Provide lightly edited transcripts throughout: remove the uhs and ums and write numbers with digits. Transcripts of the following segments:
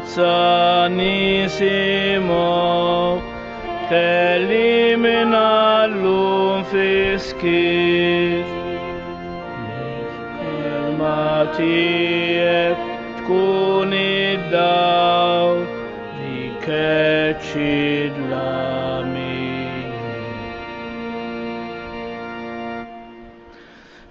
sanissimo, che elimina l'unfischis, Matie cunidau, dicecid lami.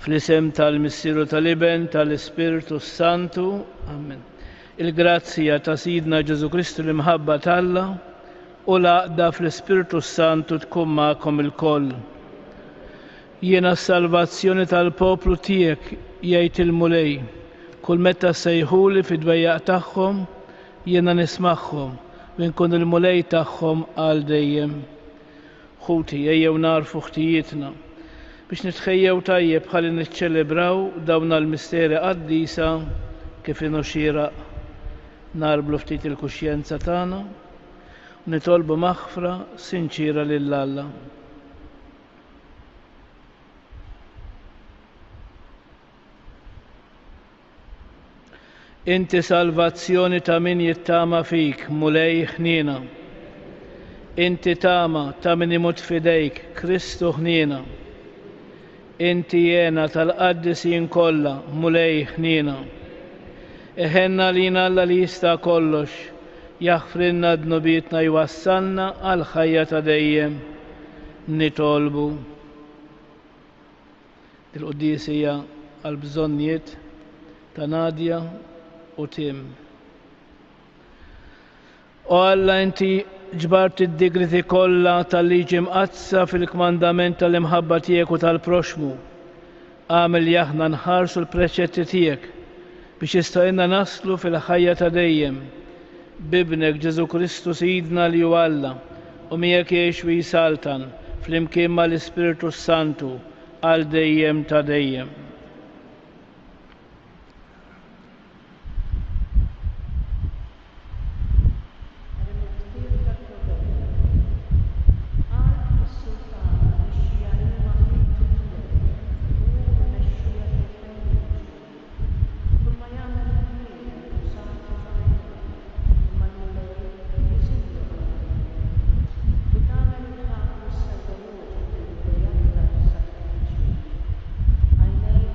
Fl-isem tal-Missiru tal-Iben tal-Ispiritu Santu. Amen. Il-grazzja ta' Sidna Ġesu Kristu l-imħabba tal-Alla u l-għaqda fl-Ispiritu Santu tkun magħkom il-koll. Jiena s-salvazzjoni tal-poplu tiegħek jgħid il-mulej, kull meta sejħuli fid-dwejjaq tagħhom jiena nismagħhom u nkun il-mulej tagħhom għal dejjem. Ħuti ejjew narfu ħtijietna biex nitħejjew tajjeb ħalli niċċelebraw dawn l-misteri qaddisa kif inhu xieraq, narblu ftit il-kuxjenza tagħna u nitolbu maħfra sinċira lil Alla. Inti salvazzjoni ta' min jittama fik, mulej ħniena. Inti tama ta' min imut fidejk, Kristu ħniena. Inti jena tal-qaddisin kollha, mulej ħniena. Eħenna lina Alla li jista' kollox, jaħfrinna dnubietna jwassalna għal ħajja ta' dejjem. Nitolbu. Il-qudiesija għal bżonnijiet ta' Nadja u Tim. O Alla, inti ġbart id-digriti kollha tal-liġi mqazza fil-kmandament tal-imħabba tiegħek u tal-proxmu. Għamel jaħna nħarsu l-preċetti tiegħek biex jistgħinna naslu fil-ħajja ta' dejjem. Bibnek Ġesu Kristu Sidna li hu Alla u miegħek jgħix u jisaltan flimkien mal-Ispiritu Santu għal dejjem ta' dejjem. I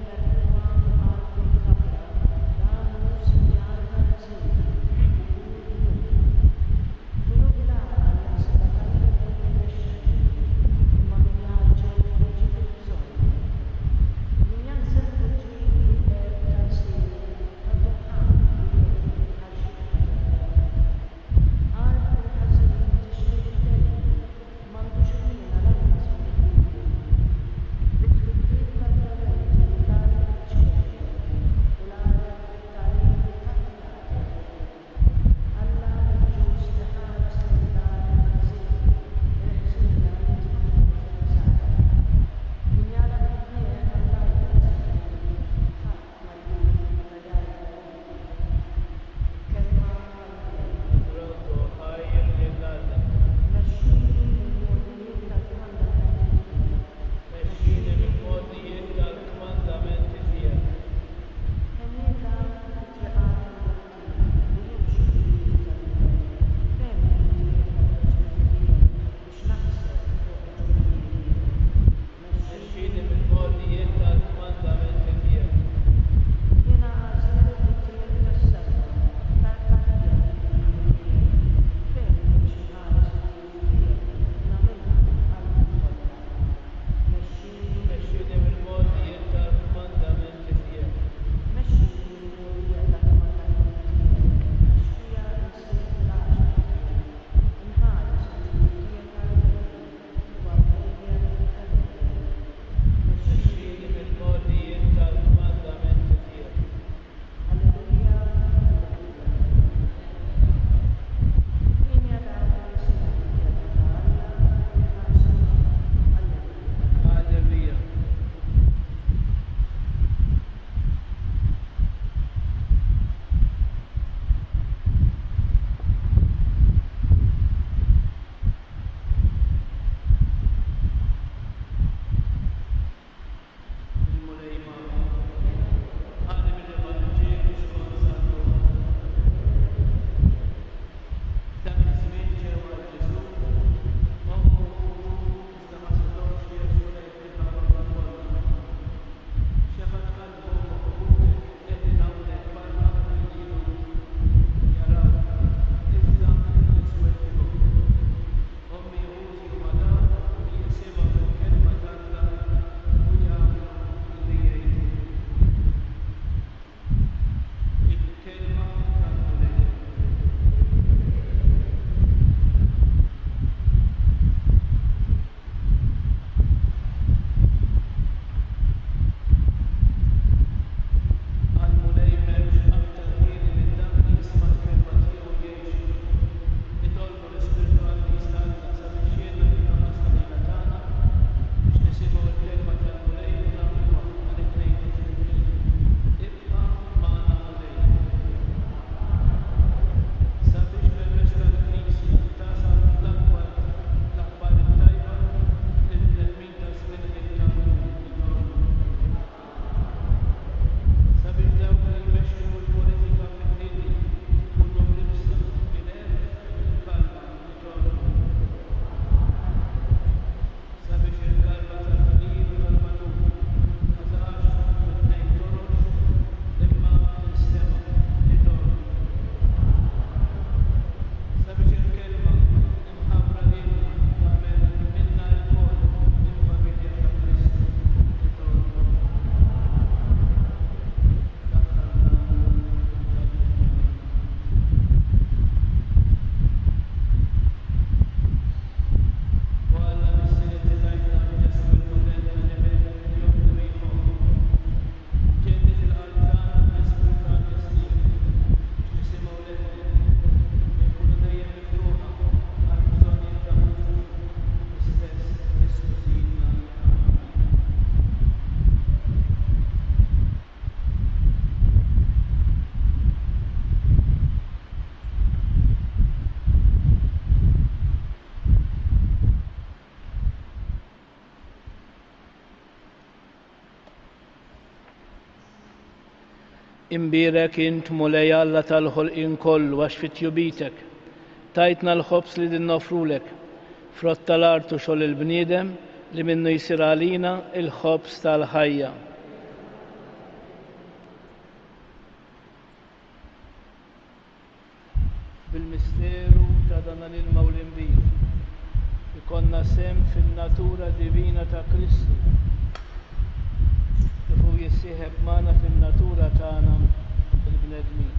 Imbirek int mulej Alla tal-ħolqien kollu għax fit-tjubitek tajtna l-ħobs li din nofrulek frott tal-artu xogħol il-bniedem li minnu jsir għalina il-ħobs tal-ħajja. Bil-misteru ta' dan l-ilma u l-inbir ikonna sem fin-natura divina ta' Kristu kif hu jissieħeb magħna fin-natura tagħna il-bnedmin.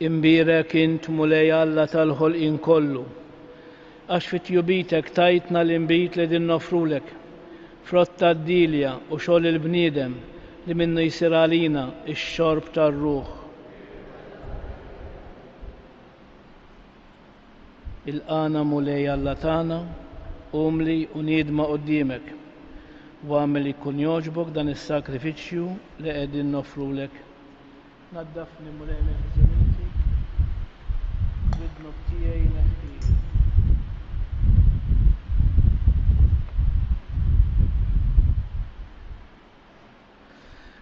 Imbirek int mulej Alla tal-ħolqien kollu għax fit-tjubitek tajtna l-inbit li din nofrulek frott tad-dilja u xogħol il-bniedem li minnu jsir għalina x-xorb tar-ruħ. Il-qana mulej Alla tagħna umli u niedma quddiemek u għamel ikun jogħġbok dan is-sakrifiċċju li qegħdin nofrulek. Naddafni mulej meħżeniti bidnub tiegħi neħtieq.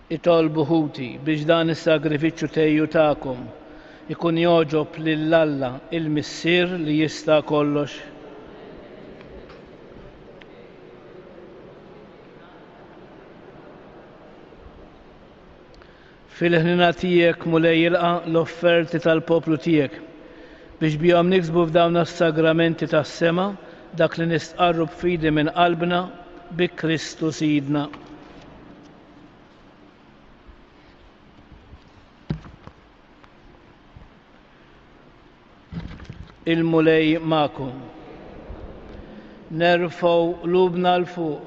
Itolbu ħuti biex dan is-sagrifiċċju tejju tagħkom ikun jogħġob lill-Alla il-Missier li jista' kollox. Fil-ħnina tiegħek mulej jilqa' l-offerti tal-poplu tiegħek biex bihom niksbu f'dawn is-sagramenti tas-sema dak li nistqarru b'fidi minn qalbna bi Kristu Sidna. Il-mulej magħkom. Nerfgħu qlubna l fuq.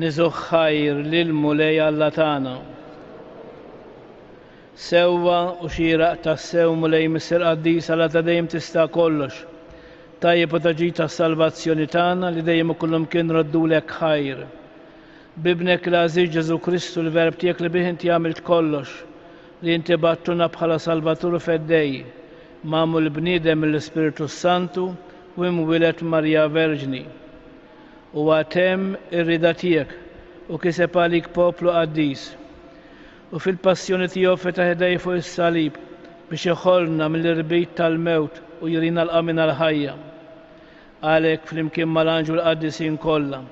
Niżgħu ħajr lill-mulej Alla tagħna. Sewwa u xieraq tas-sew mulej Missier Qaddis Alla ta' dejjem tista' kollox. Tajjeb u taġid tas-salvazzjoni tagħna li dejjem ikollhom kien roddulek ħajr. Bibnek l-Għażiż Ġesu Kristu l-Verb tiegħek li bih inti għamilt kollox li inti battuna bħala Salvatur feddej magħmul bniedem mill-Ispiritu Santu u imwieled Marja Verġni. U għatem ir-rida tiegħek u kiseb għalik poplu qaddis. U fil-passjoni tiegħu fetaħ idej fuq is-salib biex iħollna mill-irbit tal-mewt u jurina l-qamin għall-ħajja. Għalhekk flimkien mal-anġu l-qaddisin kollha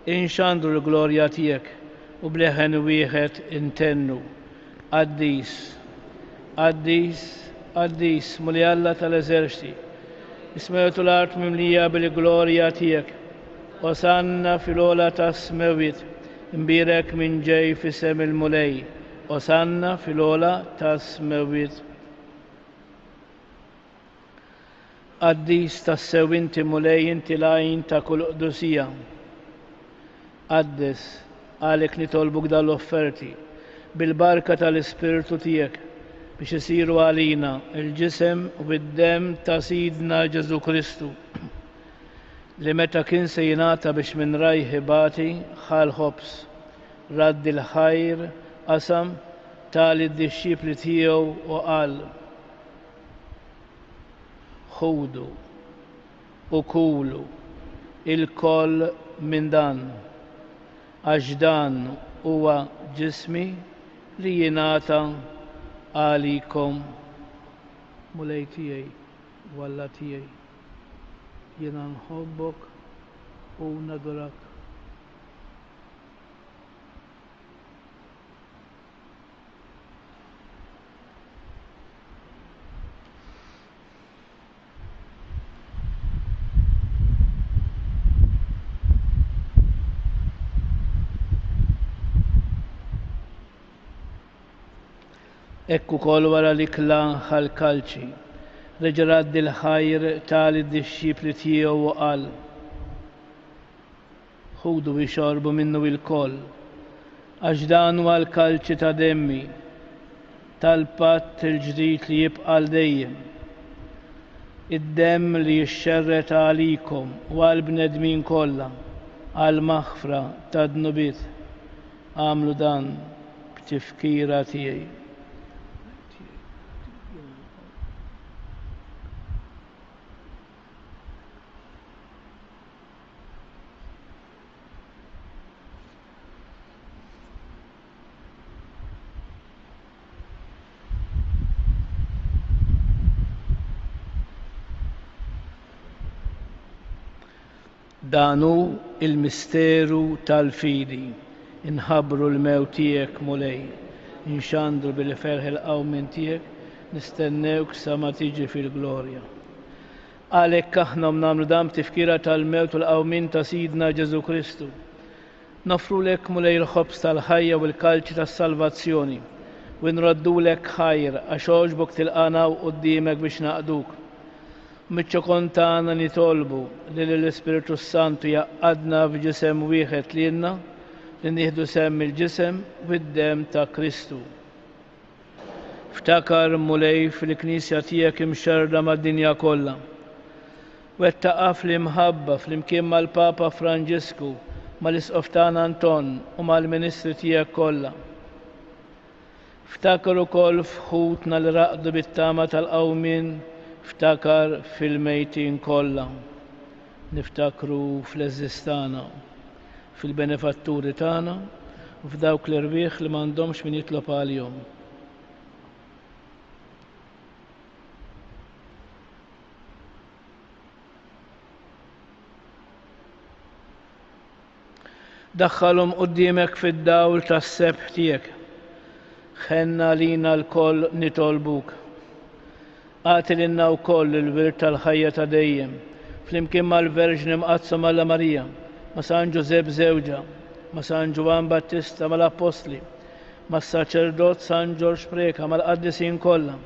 inxandru l-glorja tiegħek u bleħen wieħed intennu. Qaddis, Qaddis, Qaddis, mulej Alla tal-eżerċiti, ismejtu l-art mimlija bil-glorja tiegħek. Osanna fil-ola tas-smewiet, imbirek minn ġej f'isem il-mulej. Osanna fil-ola tas-smewiet. Qaddis tas-sew inti mulej inti l-għajn ta' kull qdusija. Qaddes għalhekk nitolbuk dal-offerti bil-barka tal-Ispiritu tiegħek biex isiru għalina il-ġisem u bid-dem ta' Sidna Ġesu Kristu li meta kien se jingħata biex minn rajh ibati ħal ħobs raddi l-ħajr qasam tali d-dixxipli tiegħu u qal: ħudu u kulu il-koll minn dan għax dan huwa ġismi li jingħata għalikom. Mulej tiegħi u Alla tiegħi jiena nħobbok u nadurak. Ekku kol wara li kla ħal-kalċi, reġa' raddi l-ħajr tali d-dixxipli tiegħu u qal: ħudu bixorbu minnu il-koll, għax dan huwa l-kalċi ta' demmi, tal-patt il-ġdid li jibqa' dejjem. Id-demm li jixxerret għalikom u għall-bnedmin kollha għall-maħfra tad-dnubiet. Għamlu dan b'tifkira tiegħi. Danu il-misteru tal-fidi, inħabru l-mewt tiegħek mulej, inxandru bil-ferħ il-qawmin tiegħek, nistennewk sa ma tiġi fil-glorja. Għalhekk aħna nagħmlu dam tifkira tal-mewt u l-qawmin ta' Sidna Ġesu Kristu. Nofru lek mulej il-ħobs tal-ħajja u l-kalċi tas-salvazzjoni, u nroddu lek ħajr għax għoġbok tilqanaw quddiemek biex naqduk. Miċ-ċokon tagħna nitolbu li l-Ispiritu Santu jaqadna f'ġisem wieħed lilna li nieħdu semm il-ġisem u d-dem ta' Kristu. Ftakar mulej fil-Knisja tiegħek imxerda mad-dinja kollha. Wettaqa fl-imħabba flimkien mal-Papa Franġisku, mal-Isqoftan Anton u mal-Ministri tiegħek kollha. Ftakar ukoll f'ħutna li raqdu bit-tama tal-qawmin, ftakar fil-mejtin kollha, niftakru fl-eżistana, fil-benefatturi tagħna u f'dawk l-irwieħ li m'għandhomx min jitlob għalihom. Daħħalhom quddiemek fid-dawl tas-sebħ tiegħek. Ħenna lina l-koll nitolbuk. Għati lilna wkoll il-wirt tal-ħajja ta' dejjem, flimkien mal-Verġni Mqazza Malla Marija, ma' San Ġusepp Żewġa, ma' San Ġuwan Battista mal-Apostli, mas-Saċerdot San Ġorġ Preka mal-qaddisin kollha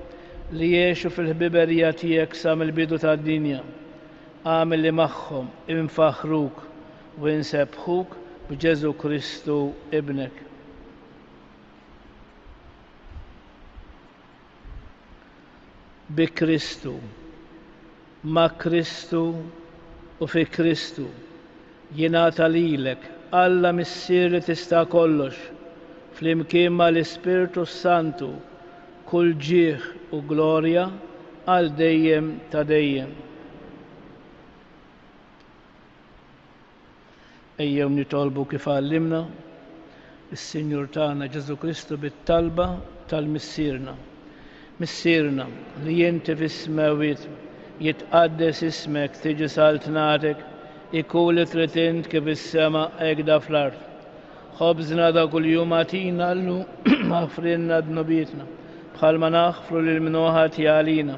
li jgħixu fil-ħbiberija tiegħek sa mill-bidu tad-dinja. Għamel li magħhom infaħruk u insebħuk b'Ġesu Kristu ibnek. Bi Kristu, ma' Kristu u fi Kristu jingħata lilek Alla Missier li tista' kollox, flimkien mal-Ispiritu Santu, kull ġieħ u glorja għal dejjem ta' dejjem. Ejjew nitolbu kif għallimna is-Sinjur tagħna Ġesu Kristu bit-talba tal-Missierna. Missierna li inti fis-smewit jitqaddes ismek tiġi saltnatek, ikun li trid int kif is-sema hekk da fl-ard. Ħobżna ta' kuljum agħtina llum aħfrilna dnobietna bħalma naħfru lil min ħati għalina.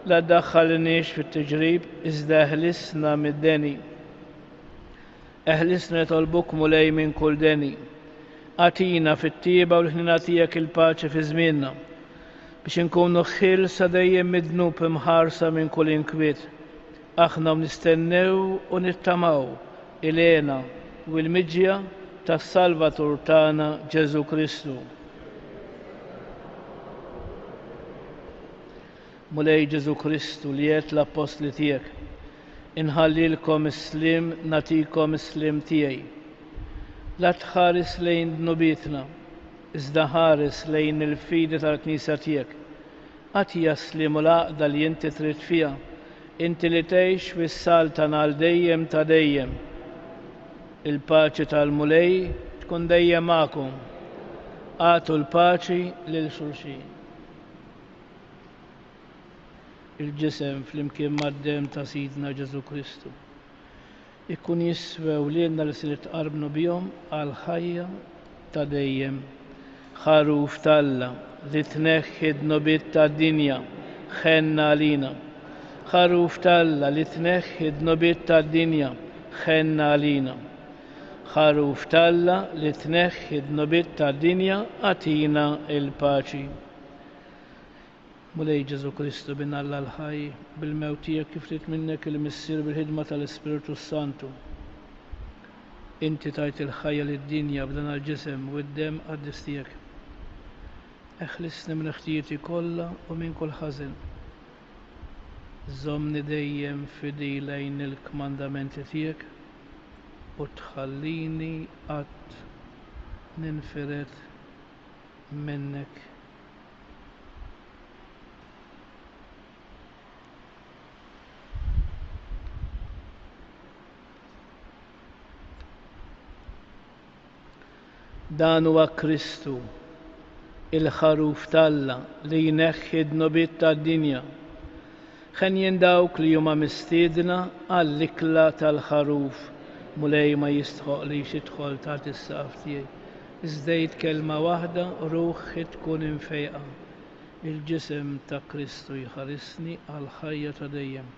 La ddaħħalniex fit-tiġrib iżda eħlisna mid-deni. Eħlisna nitolbuk mulej minn kull deni. Atina fit-tieba u l-ħnina tiegħek il-paċi fi żmienna biex inkunu ħilsa dejjem mid-dnub imħarsa minn kull inkwiet. Aħna nistennew u nittamaw ilena u l-miġja tas-Salvatur tagħna Ġesu Kristu. Mulej Ġesu Kristu li qed l-Apostli tiegħek, inħallilkom is-slim nagħtikom is-slim tiegħi. La tħares lejn dnubietna, iżda ħares lejn il-fidi tal-Knisja tiegħek. Għatija slim u l-għaqda li inti trid fiha, inti li tgħix fis-saltan għal dejjem ta' dejjem. Il-paċi tal-mulej tkun dejjem magħkom. Għatu l-paċi lil xulxin. Il-ġisem flimkien mad-dem ta' Sidna Ġesu Kristu ikun jiswew lilna li se nitqarbnu bihom għal ħajja ta' dejjem. Ħaruf talla li tneħħi d-nobiet tad-dinja ħenna għalina. Ħaruf talla li tneħħi d-nobiet tad-dinja ħenna għalina. Ħaruf talla li tneħħi d-nobiet tad-dinja għatina il-paċi. Mulej Ġesu Kristu bin Alla l-ħaj bil-mewt tiegħek kif trid minnek il-missier bil-ħidma tal-Ispiritu Santu. Inti tajt il-ħajja lid-dinja b'dan il-ġisem u d-dem qaddis tiegħek. Eħlisni minn ħtijieti kollha u minn kull ħażin. Żommni dejjem fidi lejn il-kmandamenti tiegħek u tħallini qatt ninfiret minnek. Dan huwa Kristu, il-ħaruf talla li jneħħi d-nobiet tad-dinja. Ħen jindawk li huma mistiedna għall-ikla tal-ħaruf mulej ma jistħoq li xidħol taħt is-saqaf tiegħi. Iżdejt kelma waħda ruħi tkun infejqa. Il-ġisem ta' Kristu jħarisni għal ħajja ta' dejjem.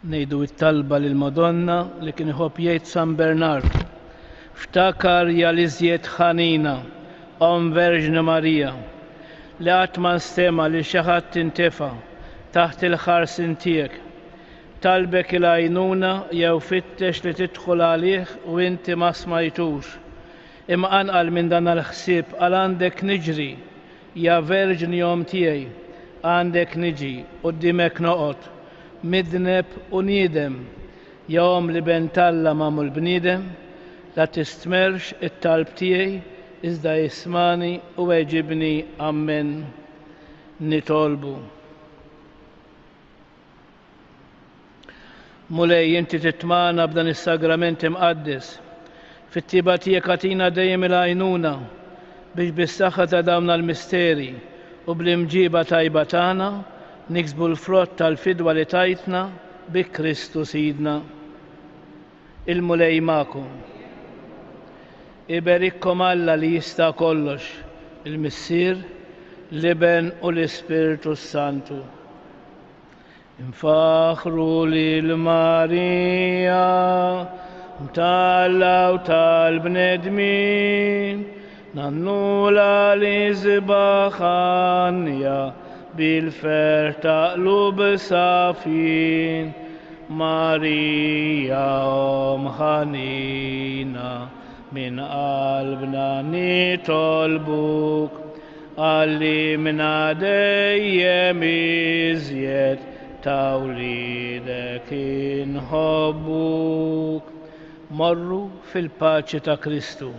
Nejdu it-talba lil Madonna li kien iħobb jgħid San Bernard. Ftakar ja li żjed ħanina, Om Verġna Marija, li qatt ma nstema li xi ħadd intefa' taħt il-ħarsin tiegħek. Talbek il-għajnuna jew fittex li tidħol għalih u inti ma smajtux. Imma anqal minn dan il-ħsieb għal għandek niġri, ja Verġni Om tiegħi, għandek niġi quddiemek noqgħod. Midneb u niedem, jawm li bentalla mamul bniedem, la tistmerx it-talb tiegħi, iżda jismani u weġibni ammen nitolbu. Mulej inti titmana b'dan is-sagrament imqaddis, fit-tiba tiegħek għatina dejjem il-għajnuna biex bis-saħħa ta' dawn l-misteri u bl-imġiba tajba tagħna niksbu l-frott tal-fidwa li tajtna bi Kristu Sidna. Il-mulej makum. Iberikkom Alla li jista' kollox, il-Missier, l-Iben u l-Ispiritu Santu. انفخروا للماريا متعلا وتالبندمين ننولا لزبخانيا بالفرتا قلوب صافين ماريا أم حنينة من قلبنا نطلبك علمنا دايم إزيد توليدك نحبك مروا في الباce ta' Kristu.